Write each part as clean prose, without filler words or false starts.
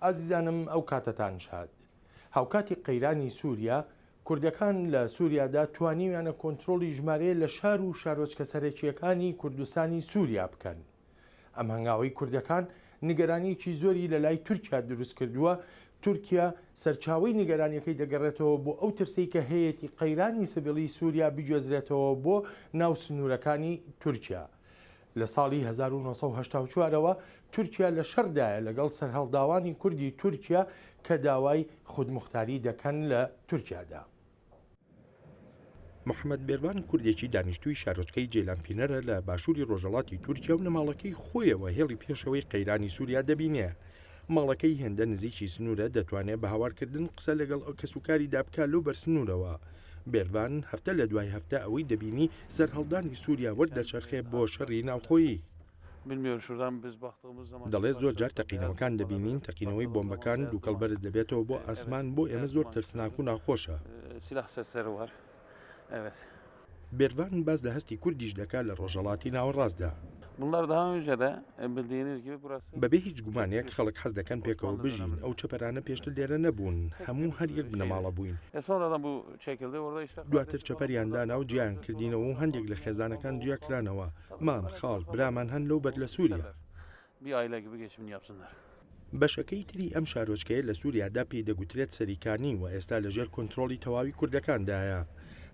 ئازیزانم ئەو کاتتان شاد. هاوکاتی قەیرانی سووریا کوردەکان لە سووریادا توانیویانە کۆنتترۆلی ژمارە لە شار و شارۆچکە سەرەکیەکانی کوردستانی سووریا بکەن. ئەم هەنگاوی کوردەکان نیگەرانیکی زۆری لە لای تورکیا دروست کردووە. تورکیا سەرچاوی نیگەرانیەکەی دەگەڕێتەوە بۆ ئەو ترسی کە هەیەی قەیرانی سڤیلی سووریا بگوێزرێتەوە بۆ ناو سنوورەکانی تورکیا. لە ساڵی 1984ەوە تورکیا لە شەردایە لەگەڵ سەرهەڵداوانی کوردی تورکیا کە داوای خودموختاری دەکەن لە تورکیادا. محەممەد بێروان کوردێکی دانیشتووی شارۆچکەی جێلانپینەرە لە باشووری ڕۆژەڵاتی تورکیا و نەماڵەکەی خۆیەوە هێڵی پێشەوەی قەیرانی سووریا دەبینێ. ماڵەکەی هێندە نزیکی سنوورە دەتوانێت بە هاوارکردن قسە لەگەڵ ئەو کەسوکاری دابکە لەو بەرسنوورەوە. بێروان هەفتە لە دوای هەفتە ئەوەی دەبینی سەرهەڵدانی سووریا وەردەچەرخێ بۆ شەڕی ناوخۆیی. دەڵێت زۆر جار تەقینەوەکان دەبینین تەقینەوەی بۆمبەکان دووکەڵ بەرز دەبێتەوە بۆ ئاسمان بۆ ئێمە زۆر ترسناک و ناخۆشە. بێروان باز لە هەستی کوردیش دەکات لە ڕۆژەڵاتی ناوەڕاستدا. بەبێ هیچ گومانێک خەڵک حەز دەکەن پێکەوە بژین. ئەو چەپەرانە پێشتر لێرە نەبوون، هەموو هەر یەک بنەماڵە بووین. دواتر چەپەریاندانا و گیان کردینەوە و هەندێک لە خێزانەکان جیاکرانەوە. مام خاڵ برامان هەن لەو بەر لە سووریا. بەشەکەی تری ئەم شارۆچکەیە لە سووریادا پێی دەگوترێت سەریکانی و ئێستا لەژێر کۆنتترۆلی تەواوی کوردەکاندایە.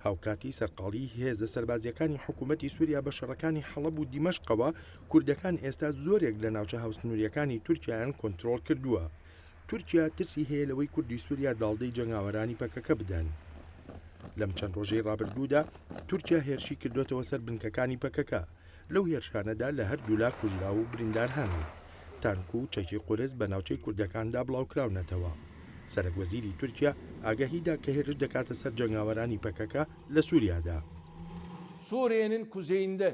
هاوکاتی سەرقاڵی هێزە سەربازیەکانی حکوومەتی سووریا بە شەڕەکانی حەڵەب و دیمەشقەوە کوردەکان ئێستا زۆرێک لە ناوچە هاوسنووریەکانی تورکیایان کۆنتترۆل کردووە. تورکیا ترسی هەیە لەوەی کوردی سووریا داڵدەی جەنگاوەرانی پەکەکە بدەن. لەم چەند ڕۆژەی ڕابردوودا تورکیا هێرشی کردوێتەوە سەر بنکەکانی پەکەکە. لەو هێرشانەدا لە هەردوولا کوژرا و بریندار هەن. تانک و چەکی قورس بە ناوچەی کوردەکاندا بڵاوکراونەتەوە. سەرۆکوەزیری تورکیا ئاگاهیدا کە هێرش دەکاتە سەر جەنگاوەرانی پەکەکە لە سووریادا. سوورiyەnin kuzeyinde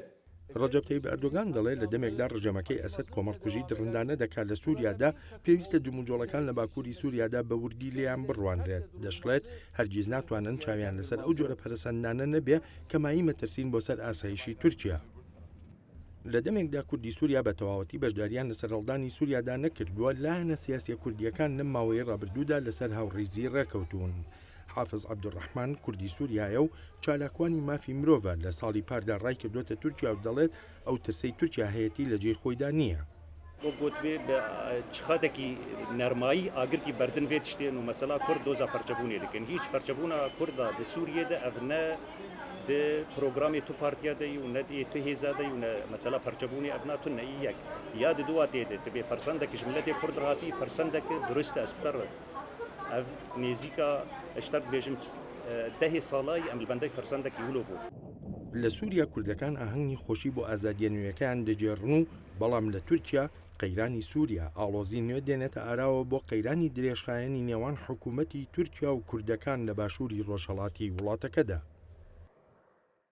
ڕەجەب تەیب ئەردۆغان دەڵێت لە دەمێکدا ڕژەمەکەی ئەسەد کۆمەڵکوژی درڕندانە دەکات لە سووریادا پێویستە جموجۆڵەکان لە باکووری سووریادا بە وردی لێیان بڕوانرێت. دەشڵێت هەرگیز ناتوانن چاویان لەسەر ئەو جۆرە پەرسەندانە نەبێ کە مایی مەترسین بۆ سەر ئاسایشی تورکیا. لە دەمێکدا کوردی سووریا بە تەواوەتی بەشداریان لە سەرهەڵدانی سووریادا نەکردووە. لایەنە سیاسیە کوردیەکان لەم ماوەی ڕابردوودا لەسەر هاوڕێزی ڕێکەوتون. حافز عەبدوڕەحمان کوردی سووریایە و چالاکوانی مافی مرۆڤە لە ساڵی پاردا ڕای کردوێتە تورکیا و دەڵێت ئەو ترسەی تورکیا هەیەتی لە جێی خۆیدا نییە. بۆ گوتبێ بە چخاتێکی نەرمایی ئاگرکی بەردن وێت شتێن و مەسەلا کورد دۆزا پەرچەبوونێ دەکەن. هیچ پەرچەبوونا کووردا لە سووریەدا ئەڤ نە پرۆگرامی تو پارتیادەی و نەدی تو هێزادەی و مەسەلا پەرچەبوونی ئەڤناتو نەئی یەک یاد دووە دێدێت دەبێ فەرسەندێکیش ملەتی کورد ڕاتی فەرسەندێکە درستە ئەسپتەر ئەڤ نێزیکە ئەشتەر بێژم دەهێ ساڵای ئەم بەندەی فەرسەندێکی هولۆ بوو. لە سووریا کوردەکان ئاهەنگی خۆشی بۆ ئازادیە نوێیەکان دەجێڕن و بەڵام لە تورکیا قەیرانی سووریا ئاڵۆزی نوێ دێنێتە ئاراوە بۆ قەیرانی درێژخایەنی نێوان حکوومەتی تورکیا و کوردەکان لە باشووری ڕۆژهەڵاتی وڵاتەکەدا.